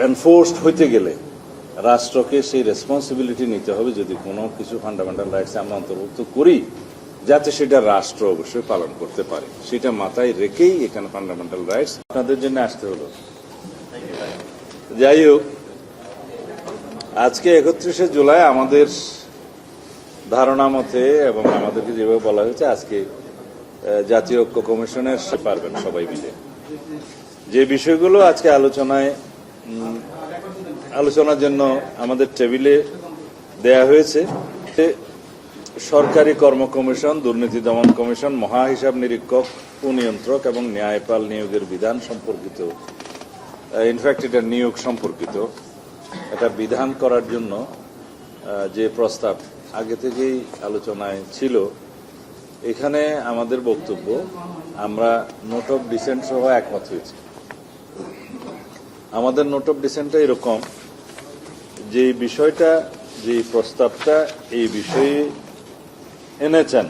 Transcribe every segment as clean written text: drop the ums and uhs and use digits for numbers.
Enforced হইতে গেলে রাষ্ট্রকে সেই রেসপন্সিবিলিটি নিতে হবে যদি কোনো কিছু ফান্ডামেন্টাল রাইটস আমরা অন্তর্ভুক্ত করি যাতে সেটা রাষ্ট্র অবশ্যই পালন করতে পারে, সেটা মাথায় রেখেই এখানে ফান্ডামেন্টাল রাইটস আপনাদের জন্য আসতে হলো। যাই হোক, আজকে 31শে জুলাই আমাদের ধারণা মতে এবং আমাদেরকে যেভাবে বলা হয়েছে আজকে জাতীয় ঐক্য কমিশনের পারবেন সবাই মিলে যে বিষয়গুলো আজকে আলোচনার জন্য আমাদের টেবিলে দেয়া হয়েছে। সরকারি কর্ম কমিশন, দুর্নীতি দমন কমিশন, মহা হিসাব নিরীক্ষক, নিয়ন্ত্রক এবং ন্যায়পাল নিয়োগের বিধান সম্পর্কিত, ইনফ্যাক্ট এটা নিয়োগ সম্পর্কিত এটা বিধান করার জন্য যে প্রস্তাব আগে থেকেই আলোচনায় ছিল, এখানে আমাদের বক্তব্য আমরা নোট অফ ডিসেন্ট সহ একমত হয়েছি। আমাদের নোট অফ ডিসেন্টটা এরকম যে বিষয়টা, যে প্রস্তাবটা এই বিষয়ে এনেছেন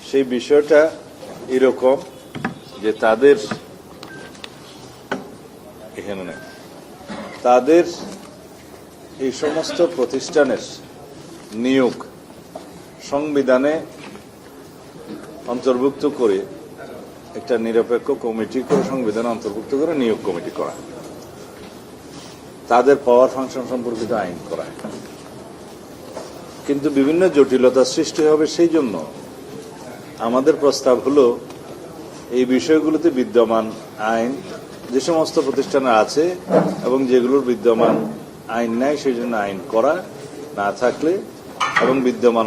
সেই বিষয়টা এরকম যে তাদের এখানে নেই, তাদের এই সমস্ত প্রতিষ্ঠানের নিয়োগ সংবিধানে অন্তর্ভুক্ত করে একটা নিরপেক্ষ কমিটি করে সংবিধানে অন্তর্ভুক্ত করে নিয়োগ কমিটি করা, তাদের পাওয়ার ফাংশন সম্পর্কিত আইন করা। কিন্তু বিভিন্ন জটিলতার সৃষ্টি হবে, সেই জন্য আমাদের প্রস্তাব হলো এই বিষয়গুলোতে বিদ্যমান আইন যে সমস্ত প্রতিষ্ঠানে আছে এবং যেগুলোর বিদ্যমান আইন নাই সেই জন্য আইন করা না থাকলে এবং বিদ্যমান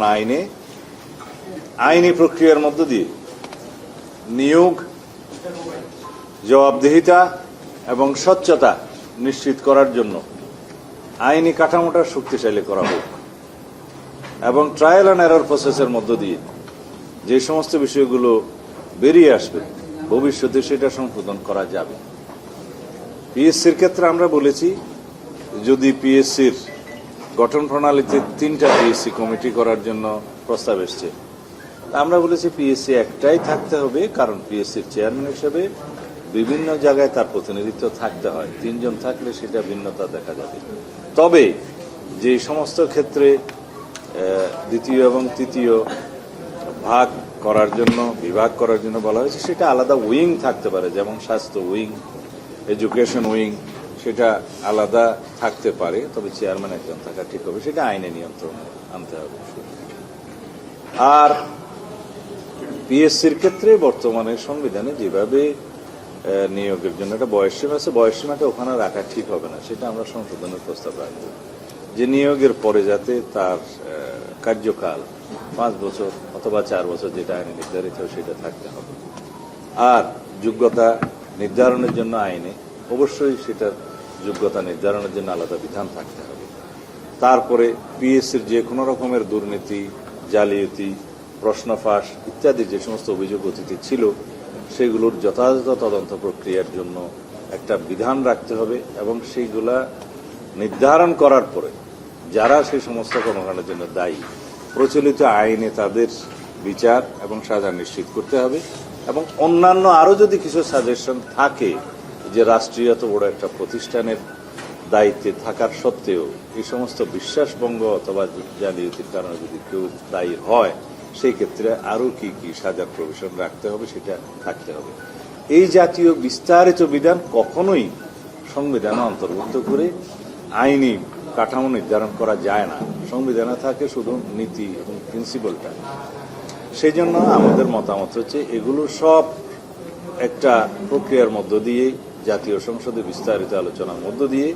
আইনি প্রক্রিয়ার মধ্য দিয়ে নিয়োগ, জবাবদিহিতা এবং স্বচ্ছতা নিশ্চিত করার জন্য আইনি কাঠামোটা শক্তিশালী করা হোক এবং ট্রায়াল অ্যান্ড এরর প্রসেসের মধ্য দিয়ে যে সমস্ত বিষয়গুলো বেরিয়ে আসবে ভবিষ্যতে সেটা সংশোধন করা যাবে। পিএসসির ক্ষেত্রে আমরা বলেছি যদি পিএসসির গঠন প্রণালীতে 3টা পিএসসি কমিটি করার জন্য প্রস্তাব এসছে, আমরা বলেছি পিএসসি একটাই থাকতে হবে, কারণ পিএসসির চেয়ারম্যান হিসেবে বিভিন্ন জায়গায় তার প্রতিনিধিত্ব থাকতে হয়। 3 জন থাকলে সেটা ভিন্নতা দেখা যাবে। তবে যে সমস্ত ক্ষেত্রে দ্বিতীয় এবং তৃতীয় ভাগ করার জন্য, বিভাগ করার জন্য বলা হয়েছে সেটা আলাদা উইং থাকতে পারে, যেমন স্বাস্থ্য উইং, এডুকেশন উইং, সেটা আলাদা থাকতে পারে। তবে চেয়ারম্যান একজন থাকা ঠিক হবে, সেটা আইনে নিয়ন্ত্রণ আনতে হবে। আর পিএসসির ক্ষেত্রে বর্তমানে সংবিধানে যেভাবে নিয়োগের জন্য একটা বয়সসীমা আছে, বয়সসীমাটা ওখানে রাখা ঠিক হবে না, সেটা আমরা সংশোধনের প্রস্তাব রাখব যে নিয়োগের পরে যাতে তার কার্যকাল 5 বছর অথবা 4 বছর যেটা আইনে নির্ধারিত সেটা থাকতে হবে। আর যোগ্যতা নির্ধারণের জন্য আইনে অবশ্যই সেটার যোগ্যতা নির্ধারণের জন্য আলাদা বিধান থাকতে হবে। তারপরে পিএসসির যে কোনো রকমের দুর্নীতি, জালিয়াতি, প্রশ্ন ফাঁস ইত্যাদি যে সমস্ত অভিযোগ অতীতে ছিল সেগুলোর যথাযথ তদন্ত প্রক্রিয়ার জন্য একটা বিধান রাখতে হবে এবং সেইগুলা নির্ধারণ করার পরে যারা সেই সমস্ত কর্মকাণ্ডের জন্য দায়ী প্রচলিত আইনে তাদের বিচার এবং সাজা নিশ্চিত করতে হবে। এবং অন্যান্য আরো যদি কিছু সাজেশন থাকে যে রাষ্ট্রীয় এত বড় একটা প্রতিষ্ঠানের দায়িত্বে থাকার সত্ত্বেও এই সমস্ত বিশ্বাসভঙ্গ অথবা জালিয়াতির কারণে যদি কেউ দায়ী হয় সেই ক্ষেত্রে আরো কি কি সাজার প্রভিশন রাখতে হবে সেটা থাকতে হবে। এই জাতীয় বিস্তারিত বিধান কখনোই সংবিধানে অন্তর্ভুক্ত করে আইনি কাঠামো নির্ধারণ করা যায় না। সংবিধানে থাকে শুধু নীতি এবং প্রিন্সিপালটা। সেই জন্য আমাদের মতামত হচ্ছে এগুলো সব একটা প্রক্রিয়ার মধ্য দিয়ে জাতীয় সংসদে বিস্তারিত আলোচনার মধ্য দিয়ে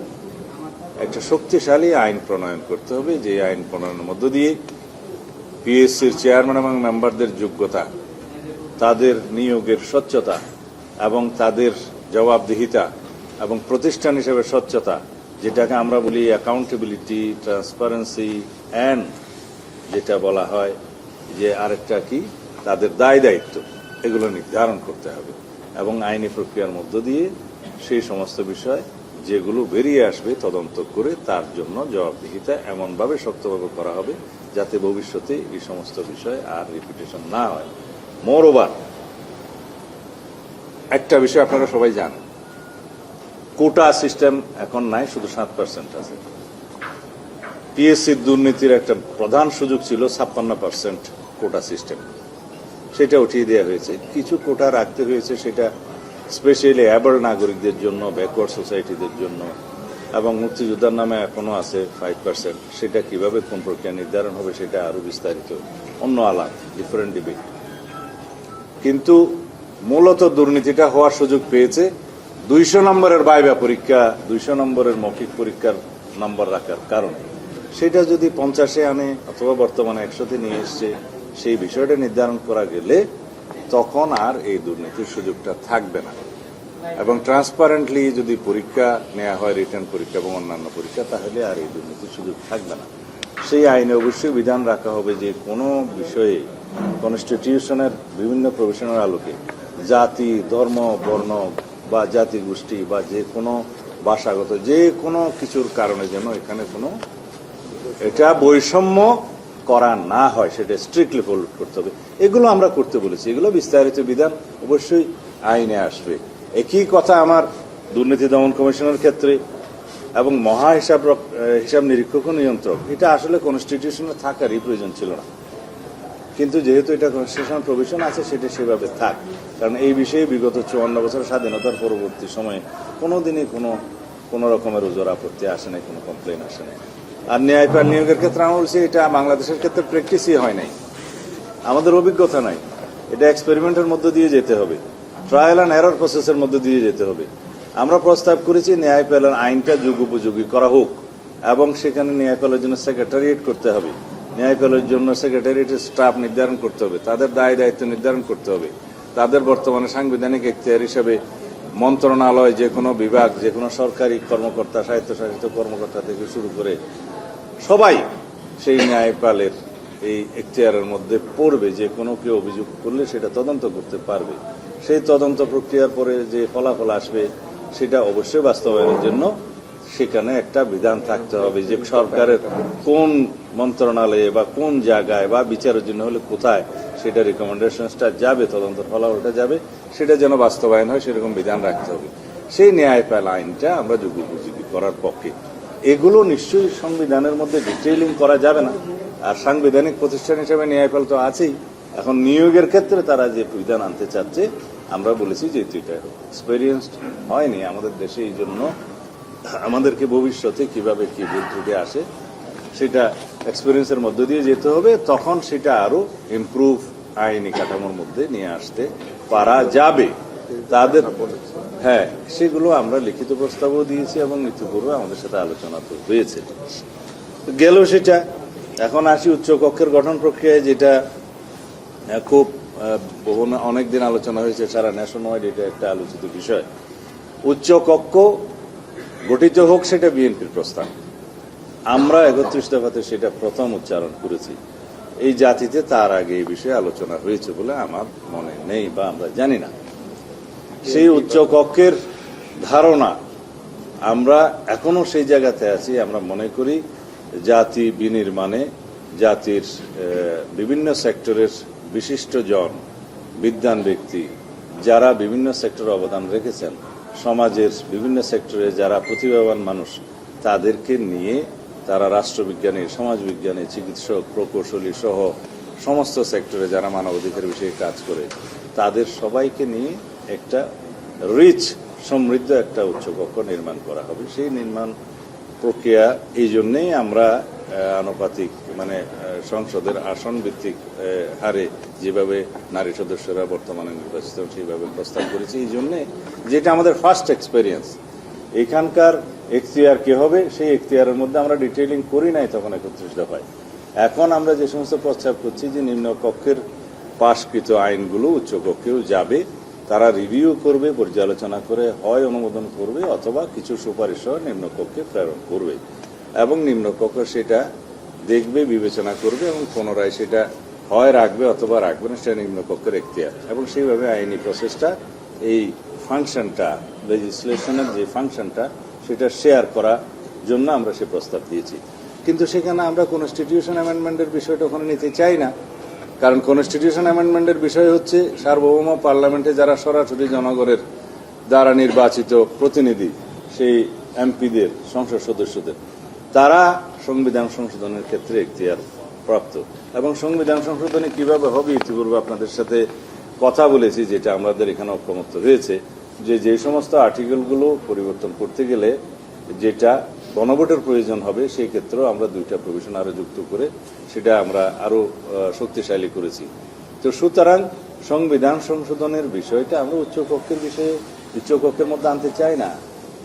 একটা শক্তিশালী আইন প্রণয়ন করতে হবে, যে আইন প্রণয়নের মধ্য দিয়ে পিএসসির চেয়ারম্যান এবং মেম্বারদের যোগ্যতা, তাদের নিয়োগের স্বচ্ছতা এবং তাদের জবাবদিহিতা এবং প্রতিষ্ঠান হিসেবে স্বচ্ছতা, যেটাকে আমরা বলি অ্যাকাউন্টেবিলিটি, ট্রান্সপারেন্সি অ্যান্ড যেটা বলা হয় যে আরেকটা কি তাদের দায় দায়িত্ব, এগুলো নির্ধারণ করতে হবে এবং আইনি প্রক্রিয়ার মধ্য দিয়ে সেই সমস্ত বিষয় যেগুলো বেরিয়ে আসবে তদন্ত করে তার জন্য জবাবদিহিতা এমনভাবে শক্তভাবে করা হবে যাতে ভবিষ্যতে এই সমস্ত বিষয় আর রিপিটেশন না হয়। মোরওভার একটা বিষয় আপনারা সবাই জানেন, কোটা সিস্টেম এখন নাই, শুধু 7% আছে। পিএসসির দুর্নীতির একটা প্রধান সুযোগ ছিল 56% কোটা সিস্টেম, সেটা উঠিয়ে দেওয়া হয়েছে। কিছু কোটা রাখতে হয়েছে, সেটা স্পেশালি অ্যাবল নাগরিকদের জন্য, ব্যাকওয়ার্ড সোসাইটিদের জন্য, এবং মুক্তিযোদ্ধার নামে এখনো আছে 5%। সেটা কিভাবে কোন প্রক্রিয়া নির্ধারণ হবে সেটা আরো বিস্তারিত অন্য আলাপ, ডিফারেন্ট ডিবেট। কিন্তু মূলত দুর্নীতিটা হওয়ার সুযোগ পেয়েছে 200 নম্বরের ভাইভা পরীক্ষা, 200 নম্বরের মৌখিক পরীক্ষার নম্বর রাখার কারণে। সেটা যদি 50-এ আনে অথবা বর্তমানে 100-তে নিয়ে এসছে, সেই বিষয়টা নির্ধারণ করা গেলে তখন আর এই দুর্নীতির সুযোগটা থাকবে না। এবং ট্রান্সপারেন্টলি যদি পরীক্ষা নেওয়া হয়, রিটার্ন পরীক্ষা এবং অন্যান্য পরীক্ষা, তাহলে আর এই দুর্নীতির সুযোগ থাকবে না। সেই আইনে অবশ্যই বিধান রাখা হবে যে কোনো বিষয়ে কনস্টিটিউশনের বিভিন্ন প্রভিশনের আলোকে জাতি, ধর্ম, বর্ণ বা জাতি গোষ্ঠী বা যে কোনো ভাষাগত যে কোনো কিছুর কারণে যেন এখানে কোনো এটা বৈষম্য করা না হয়, সেটা স্ট্রিক্টলি ফলো করতে হবে। এগুলো আমরা করতে বলেছি, এগুলো বিস্তারিত বিধান অবশ্যই আইনে আসবে। একই কথা আমার দুর্নীতি দমন কমিশনের ক্ষেত্রে এবং মহা হিসাব নিরীক্ষক ও নিয়ন্ত্রক, এটা আসলে কনস্টিটিউশনে থাকারই প্রয়োজন ছিল না, কিন্তু যেহেতু এটা কনস্টিটিউশনাল প্রভিশন আছে, সেটা সেভাবে থাক। কারণ এই বিষয়ে বিগত 54 বছর স্বাধীনতার পরবর্তী সময়ে কোনোদিনই কোনো রকমের ওজোর আপত্তি আসে নাই, কোনো কমপ্লেন আসে নাই। আর ন্যায়পাল নিয়োগের ক্ষেত্রে আমার বলছি, এটা বাংলাদেশের ক্ষেত্রে প্র্যাকটিসই হয় নাই, আমাদের অভিজ্ঞতা নাই। এটা এক্সপেরিমেন্টের মধ্য দিয়ে যেতে হবে, ট্রায়াল অ্যান্ড এরর প্রসেসের মধ্য দিয়ে যেতে হবে। আমরা প্রস্তাব করেছি ন্যায়পালের আইনটা যুগোপযোগী করা হোক এবং সেখানে ন্যায়পালের জন্য সেক্রেটারিয়েট করতে হবে, ন্যায়পালের জন্য সেক্রেটারিয়েটের স্টাফ নির্ধারণ করতে হবে, তাদের দায় দায়িত্ব নির্ধারণ করতে হবে, তাদের বর্তমানে সাংবিধানিক এখতিয়ার হিসেবে মন্ত্রণালয়, যে কোনো বিভাগ, যে কোনো সরকারি কর্মকর্তা, স্বায়ত্তশাসিত কর্মকর্তা থেকে শুরু করে সবাই সেই ন্যায়পালের এই এখতিয়ারের মধ্যে পড়বে। যে কোনো কেউ অভিযোগ করলে সেটা তদন্ত করতে পারবে। সেই তদন্ত প্রক্রিয়ার পরে যে ফলাফল আসবে সেটা অবশ্যই বাস্তবায়নের জন্য সেখানে একটা বিধান থাকতে হবে যে সরকারের কোন মন্ত্রণালয়ে বা কোন জায়গায় বা বিচারের জন্য হলে কোথায় সেটা রিকমেন্ডেশনসটা যাবে, তদন্তের ফলাফলটা যাবে, সেটা যেন বাস্তবায়ন হয় সেরকম বিধান রাখতে হবে। সেই ন্যায়পাল আইনটা আমরা যুগোপযোগী করার পক্ষে। এগুলো নিশ্চয়ই সংবিধানের মধ্যে ডিটেইলিং করা যাবে না। আর সাংবিধানিক প্রতিষ্ঠান হিসেবে ন্যায়পাল তো আছেই। এখন নিয়োগের ক্ষেত্রে তারা যে বিধান আনতে চাচ্ছে, আমরা বলেছি যে এটা এক্সপেরিয়েন্স হয়নি আমাদের দেশে, এই জন্য আমাদেরকে ভবিষ্যতে কিভাবে কি ভুল ত্রুটি আসে সেটা এক্সপেরিয়েন্সের মধ্য দিয়ে যেতে হবে। তখন সেটা আরো ইমপ্রুভ আইনি কাঠামোর মধ্যে নিয়ে আসতে পারা যাবে। তাদের হ্যাঁ, সেগুলো আমরা লিখিত প্রস্তাবও দিয়েছি এবং ইতিপূর্বে আমাদের সাথে আলোচনা তো হয়েছে। গেল সেটা। এখন আসি উচ্চ কক্ষের গঠন প্রক্রিয়ায়, যেটা খুব অনেকদিন আলোচনা হয়েছে, সারা ন্যাশন ওয়াইড এটা একটা আলোচিত বিষয়। উচ্চ কক্ষ গঠিত হোক, সেটা বিএনপির প্রস্তাব। আমরা 31 দফাতে সেটা প্রথম উচ্চারণ করেছি। এই জাতিতে তার আগে এই বিষয়ে আলোচনা হয়েছে বলে আমার মনে নেই বা আমরা জানি না। সেই উচ্চ কক্ষের ধারণা আমরা এখনো সেই জায়গাতে আছি। আমরা মনে করি জাতি বিনির্মাণে জাতির বিভিন্ন সেক্টরের বিশিষ্ট জন, বিদ্বান ব্যক্তি যারা বিভিন্ন সেক্টরে অবদান রেখেছেন, সমাজের বিভিন্ন সেক্টরে যারা প্রতিভাবান মানুষ, তাদেরকে নিয়ে তারা রাষ্ট্রবিজ্ঞানী, সমাজবিজ্ঞানী, চিকিৎসক, প্রকৌশলী সহ সমস্ত সেক্টরে যারা মানবাধিকার বিষয়ে কাজ করে, তাদের সবাইকে নিয়ে একটা রিচ, সমৃদ্ধ একটা উচ্চকক্ষ নির্মাণ করা হবে। সেই নির্মাণ প্রক্রিয়া এই জন্যেই আমরা আনুপাতিক সংসদের আসন ভিত্তিক হারে যেভাবে নারী সদস্যরা বর্তমানে নির্বাচিত সেইভাবে প্রস্তাব করেছি, এই জন্যে যেটা আমাদের ফার্স্ট এক্সপেরিয়েন্স। এখানকার এখতিয়ার কে হবে সেই এখতিয়ারের মধ্যে আমরা ডিটেইলিং করি নাই তখন 31 দফায়। এখন আমরা যে সমস্ত প্রস্তাব করছি যে নিম্নকক্ষের পাশকৃত আইনগুলো উচ্চকক্ষেও যাবে, তারা রিভিউ করবে, পর্যালোচনা করে হয় অনুমোদন করবে অথবা কিছু সুপারিশ সহ নিম্নকক্ষে প্রেরণ করবে এবং নিম্নকক্ষ সেটা দেখবে, বিবেচনা করবে এবং পুনরায় সেটা হয় রাখবে অথবা রাখবে না, সেটা নিম্নকক্ষের এখতিয়ার। এবং সেইভাবে আইনি প্রসেসটা, এই ফাংশনটা, লেজিসলেশনের যে ফাংশনটা, সেটা শেয়ার করার জন্য আমরা সে প্রস্তাব দিয়েছি। কিন্তু সেখানে আমরা কনস্টিটিউশন অ্যামেন্ডমেন্টের বিষয়টা ওখানে নিতে চাই না। কারণ কনস্টিটিউশন অ্যামেন্ডমেন্টের বিষয় হচ্ছে সার্বভৌম পার্লামেন্টে যারা সরাসরি জনগণের দ্বারা নির্বাচিত প্রতিনিধি, সেই এমপিদের, সংসদ সদস্যদের, তারা সংবিধান সংশোধনের ক্ষেত্রে এখতিয়ার প্রাপ্ত। এবং সংবিধান সংশোধনী কিভাবে হবে ইতিপূর্বে আপনাদের সাথে কথা বলেছি, যেটা আমাদের এখানে ঐকমত্য হয়েছে, যে সমস্ত আর্টিকেলগুলো পরিবর্তন করতে গেলে যেটা গণভোটের প্রয়োজন হবে, সেই ক্ষেত্রেও আমরা 2টা প্রভিশন আরো যুক্ত করে সেটা আমরা আরো শক্তিশালী করেছি। তো সুতরাং সংবিধান সংশোধনের বিষয়টা আমরা উচ্চকক্ষের মধ্যে আনতে চাই না,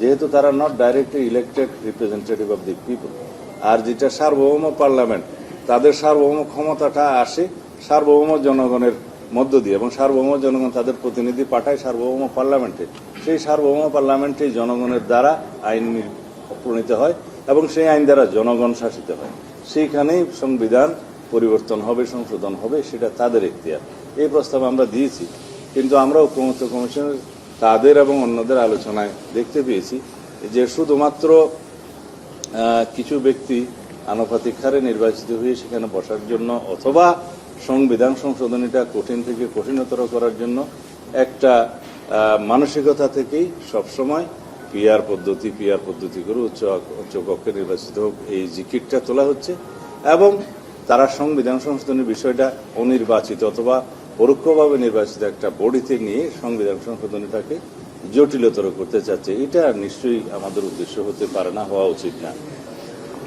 যেহেতু তারা not directly elected representative of the people. আর যেটা সার্বভৌম পার্লামেন্ট, তাদের সার্বভৌম ক্ষমতাটা আসে সার্বভৌম জনগণের মধ্য দিয়ে, এবং সার্বভৌম জনগণ তাদের প্রতিনিধি পাঠায় সার্বভৌম পার্লামেন্টে। সেই সার্বভৌম পার্লামেন্টে জনগণের দ্বারা আইন প্রণীত হয় এবং সেই আইন দ্বারা জনগণ শাসিত হয়। সেইখানেই সংবিধান পরিবর্তন হবে, সংশোধন হবে, সেটা তাদের এখতিয়ার। এই প্রস্তাব আমরা দিয়েছি, কিন্তু আমরা ঐকমত্য কমিশনের তাদের এবং অন্যদের আলোচনায় দেখতে পেয়েছি যে শুধুমাত্র কিছু ব্যক্তি আনুপাতিক হারে নির্বাচিত হয়ে সেখানে বসার জন্য অথবা সংবিধান সংশোধনীটা কঠিন থেকে কঠিনতর করার জন্য একটা মানসিকতা থেকেই সবসময় পিআর পদ্ধতি করে উচ্চকক্ষে নির্বাচিত হোক এই জিকিরটা তোলা হচ্ছে, এবং তারা সংবিধান সংশোধনের বিষয়টা অনির্বাচিত অথবা পরোক্ষভাবে নির্বাচিত একটা বডিতে নিয়ে সংবিধান সংশোধনীটাকে জটিলতর করতে চাচ্ছে। এটা নিশ্চয়ই আমাদের উদ্দেশ্য হতে পারে না, হওয়া উচিত না।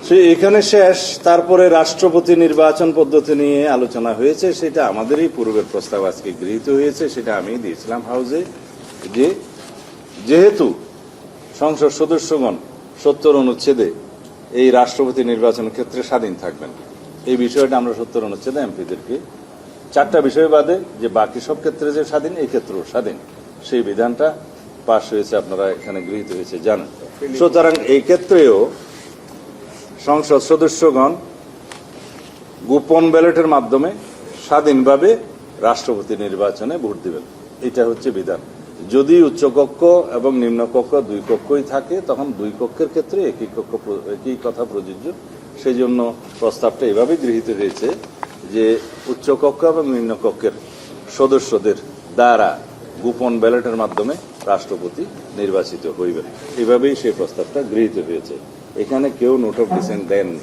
সে এখানে শেষ। তারপরে রাষ্ট্রপতি নির্বাচন পদ্ধতি নিয়ে আলোচনা হয়েছে, সেটা আমাদেরই পূর্বের প্রস্তাব আজকে গৃহীত হয়েছে, সেটা আমি দিয়েছিলাম হাউজে, যে যেহেতু সংসদ সদস্যগণ 70 অনুচ্ছেদে এই রাষ্ট্রপতি নির্বাচনের ক্ষেত্রে স্বাধীন থাকবেন, এই বিষয়টা আমরা 70 অনুচ্ছেদে এমপিদেরকে 4টা বিষয় বাদে যে বাকি সব ক্ষেত্রে যে স্বাধীন, এই ক্ষেত্রেও স্বাধীন, সেই বিধানটা পাশ হয়েছে, আপনারা এখানে গৃহীত হয়েছে জানেন। সুতরাং এই ক্ষেত্রেও সংসদ সদস্যগণ গোপন ব্যালটের মাধ্যমে স্বাধীনভাবে রাষ্ট্রপতি নির্বাচনে ভোট দিবেন, এটা হচ্ছে বিধান। যদি উচ্চকক্ষ এবং নিম্নকক্ষ 2 কক্ষই থাকে, তখন 2 কক্ষের ক্ষেত্রে একই কথা প্রযোজ্য। সেই জন্য প্রস্তাবটা এভাবে গৃহীত হয়েছে যে উচ্চকক্ষ এবং নিম্নকক্ষের সদস্যদের দ্বারা গোপন ব্যালটের মাধ্যমে রাষ্ট্রপতি নির্বাচিত হইবেন। এভাবেই সেই প্রস্তাবটা গৃহীত হয়েছে। এখানে কেউ নোট অফ ডিসেন্ট দেননি।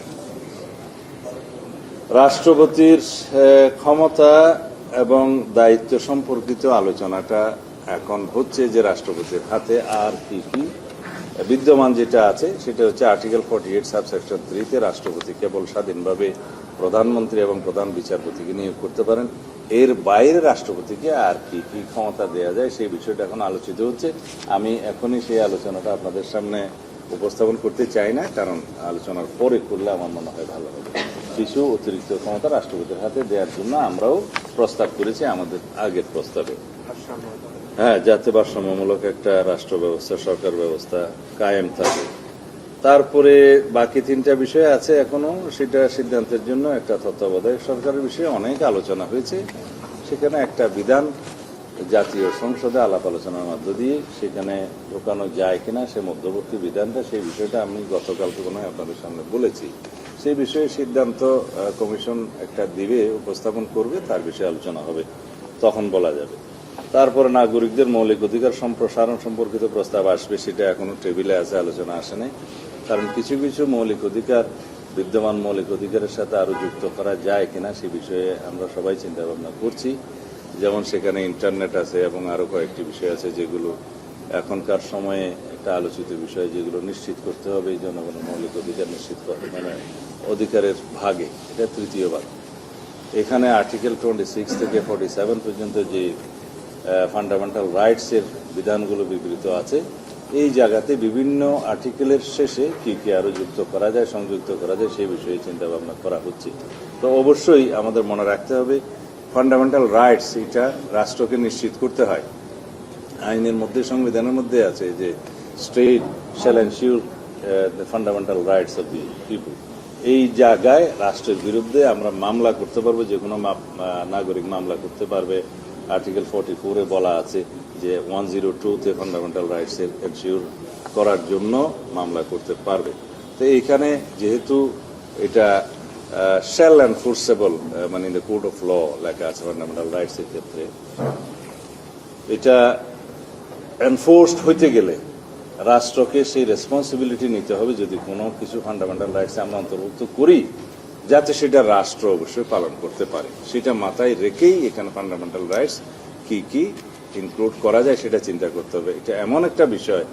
রাষ্ট্রপতির ক্ষমতা এবং দায়িত্ব সম্পর্কিত আলোচনাটা এখন হচ্ছে যে রাষ্ট্রপতির হাতে আর কি কি বিদ্যমান যেটা আছে, সেটা হচ্ছে আর্টিকেল 48 সাবসেকশন 3-তে রাষ্ট্রপতি কেবল স্বাধীনভাবে প্রধানমন্ত্রী এবং প্রধান বিচারপতিকে নিয়োগ করতে পারেন। এর বাইরে রাষ্ট্রপতিকে আর কি কি ক্ষমতা দেওয়া যায় সেই বিষয়টা এখন আলোচিত হচ্ছে। আমি এখনই সেই আলোচনাটা আপনাদের সামনে উপস্থাপন করতে চাই না, কারণ আলোচনার পরে করলে আমার মনে হয় ভালো হবে। কিছু অতিরিক্ত ক্ষমতা রাষ্ট্রপতির হাতে দেওয়ার জন্য আমরাও প্রস্তাব করেছি আমাদের আগের প্রস্তাবে, হ্যাঁ, যাতে ভারসাম্যমূলক একটা রাষ্ট্র ব্যবস্থা, সরকার ব্যবস্থা কায়েম থাকে। তারপরে বাকি 3টা বিষয় আছে এখনো, সেটা সিদ্ধান্তের জন্য একটা তত্ত্বাবধায়ক সরকারের বিষয়ে অনেক আলোচনা হয়েছে। সেখানে একটা বিধান জাতীয় সংসদে আলাপ আলোচনার মধ্য দিয়ে সেখানে ঢোকানো যায় কিনা, সে মধ্যবর্তী বিধানটা, সেই বিষয়টা আমি গতকালকে মনে হয় আপনাদের সামনে বলেছি। সেই বিষয়ে সিদ্ধান্ত কমিশন একটা দিবে, উপস্থাপন করবে, তার বিষয়ে আলোচনা হবে, তখন বলা যাবে। তারপরে নাগরিকদের মৌলিক অধিকার সম্প্রসারণ সম্পর্কিত প্রস্তাব আসবে, সেটা এখনো টেবিলে আছে, আলোচনা আসে নাই। কারণ কিছু কিছু মৌলিক অধিকার বিদ্যমান মৌলিক অধিকারের সাথে আরো যুক্ত করা যায় কিনা সে বিষয়ে আমরা সবাই চিন্তা ভাবনা করছি। যেমন সেখানে ইন্টারনেট আছে এবং আরো কয়েকটি বিষয় আছে যেগুলো এখনকার সময়ে একটা আলোচিত বিষয়, যেগুলো নিশ্চিত করতে হবে এই জনগণের মৌলিক অধিকার নিশ্চিত করতে, মানে অধিকারের ভাগে, এটা 3য় ভাগ। এখানে আর্টিকেল 26 থেকে 47 পর্যন্ত যে ফান্ডামেন্টাল রাইটস এর বিধানগুলো বিবৃত আছে, এই জায়গাতে বিভিন্ন আর্টিকেলের শেষে কি কি আরো যুক্ত করা যায়, সংযুক্ত করা যায়, সেই বিষয়ে চিন্তা ভাবনা করা হচ্ছে। তো অবশ্যই আমাদের মনে রাখতে হবে ফান্ডামেন্টাল রাইটস এটা রাষ্ট্রকে নিশ্চিত করতে হয়। আইনের মধ্যে, সংবিধানের মধ্যে আছে যে state shall ensure the fundamental rights of the people. এই জায়গায় রাষ্ট্রের বিরুদ্ধে আমরা মামলা করতে পারবো, যে কোনো নাগরিক মামলা করতে পারবে। আর্টিকেল 44-এ বলা আছে যে 102-তে ফান্ডামেন্টাল রাইটস এনশিওর করার জন্য মামলা করতে পারবে। তো এইখানে যেহেতু এটা শ্যাল এনফোর্সেবল, মানে in the code of law লেখা আছে ফান্ডামেন্টাল রাইটস এর ক্ষেত্রে, এটা এনফোর্সড হইতে গেলে রাষ্ট্রকে সেই রেসপন্সিবিলিটি নিতে হবে যদি কোনো কিছু ফান্ডামেন্টাল রাইটস আমরা অন্তর্ভুক্ত করি, যাতে সেটা রাষ্ট্র অবশ্যই পালন করতে পারে। সেটা মাথায় রেখেই এখানে ফান্ডামেন্টাল রাইটস কি কি ইনক্লুড করা যায় সেটা চিন্তা করতে হবে। এটা এমন একটা বিষয়,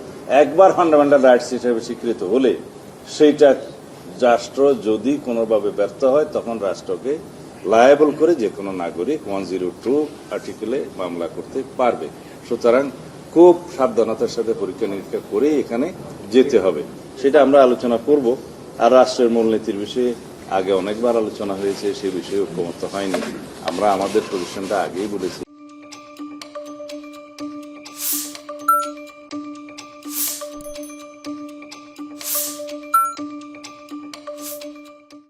একবার ফান্ডামেন্টাল রাইটস হিসেবে স্বীকৃত হলে সেইটা রাষ্ট্র যদি কোনোভাবে ব্যর্থ হয় তখন রাষ্ট্রকে লায়াবল করে যে কোনো নাগরিক 102 আর্টিকেলে মামলা করতে পারবে। সুতরাং খুব সাবধানতার সাথে পরীক্ষা নিরীক্ষা করে এখানে যেতে হবে, সেটা আমরা আলোচনা করব। আর রাষ্ট্রের মূলনীতির বিষয়ে আগে অনেকবার আলোচনা হয়েছে, সে বিষয়ে ঐক্যমত্য হয়নি। আমরা আমাদের পজিশনটা আগেই বলেছি।